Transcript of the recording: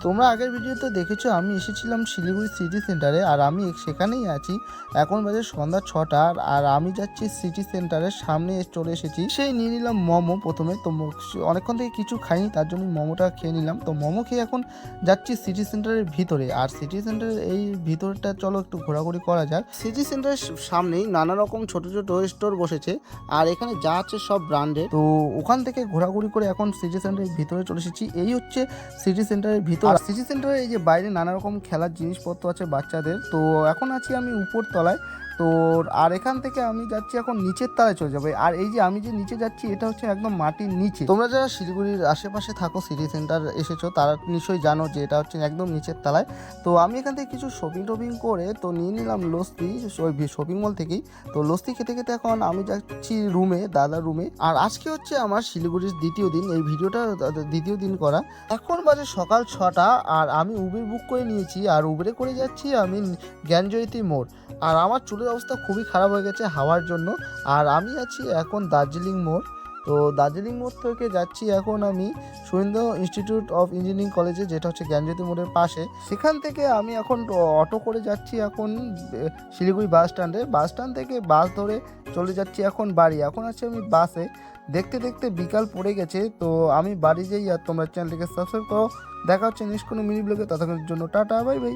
তোমরা আগের ভিডিওতে দেখেছো আমি এসেছিলাম শিলিগুড়ি সিটি সেন্টারে, আর আমি সেখানেই আছি। এখন বাজে সন্ধ্যা 6টা, আর আমি যাচ্ছি সিটি সেন্টারের সামনে চলে এসেছি। সেই নিয়ে নিলাম মোমো প্রথমে। তো অনেকক্ষণ থেকে কিছু খাইনি, তার জন্য মোমোটা খেয়ে নিলাম। তো মোমো খেয়ে এখন যাচ্ছি সিটি সেন্টারের ভিতরে। আর সিটি সেন্টারের এই ভিতরটা চলো একটু ঘোরাঘুরি করা যাক। সিটি সেন্টারের সামনেই নানা রকম ছোট ছোট স্টোর বসেছে, আর এখানে যা আছে সব ব্র্যান্ডের। তো ওখান থেকে ঘোরাঘুরি করে এখন সিটি সেন্টারের ভিতরে চলে এসেছি। এই হচ্ছে সিটি সেন্টারের ভিতর। আর সিটি সেন্টারে এই যে বাইরে নানা রকম খেলার জিনিসপত্র আছে বাচ্চাদের। তো এখন আছি আমি উপর তলায়। তো আর এখান থেকে আমি যাচ্ছি এখন নিচের তলায় চলে যাবে। আর এই যে আমি যে নিচে যাচ্ছি এটা হচ্ছে একদম মাটির নিচে। তোমরা যারা শিলিগুড়ির আশেপাশে থাকো, সিটি সেন্টার এসেছো, তারা নিশ্চয়ই জানো যে এটা হচ্ছে একদম নিচের তলায়। তো আমি এখান থেকে কিছু শপিং টপিং করে তো নিয়ে নিলাম লস্যি ওই শপিং মল থেকেই। তো লস্যি খেতে খেতে এখন আমি যাচ্ছি রুমে, দাদার রুমে। আর আজকে হচ্ছে আমার শিলিগুড়ির দ্বিতীয় দিন, এই ভিডিওটা দ্বিতীয় দিন করা। এখন বাজে সকাল 6টা, আর আমি উবের বুক করে নিয়েছি, আর উবেরে করে যাচ্ছি আমি জ্ঞানজ্যোতি মোড়। আর আমার চুলের অবস্থা খুবই খারাপ হয়ে গেছে হাওয়ার জন্য। আর আমি আছি এখন দার্জিলিং মোড়। তো দার্জিলিং মোড় থেকে যাচ্ছি এখন আমি সুরেন্দ্র ইনস্টিটিউট অফ ইঞ্জিনিয়ারিং কলেজে, যেটা হচ্ছে জ্ঞানজ্যোতি মোড়ের পাশে। সেখান থেকে আমি এখন অটো করে যাচ্ছি এখন শিলিগুড়ি বাস স্ট্যান্ডে। বাস স্ট্যান্ড থেকে বাস ধরে চলে যাচ্ছি এখন বাড়ি। এখন আছি আমি বাসে। দেখতে দেখতে বিকাল পড়ে গেছে, তো আমি বাড়ি যাই। আর তোমরা চ্যানেলটিকে সাবস্ক্রাইব করো। দেখা হচ্ছে নেক্সট কোনো মিনি ব্লগে, ততক্ষণের জন্য টাটা, বাই বাই।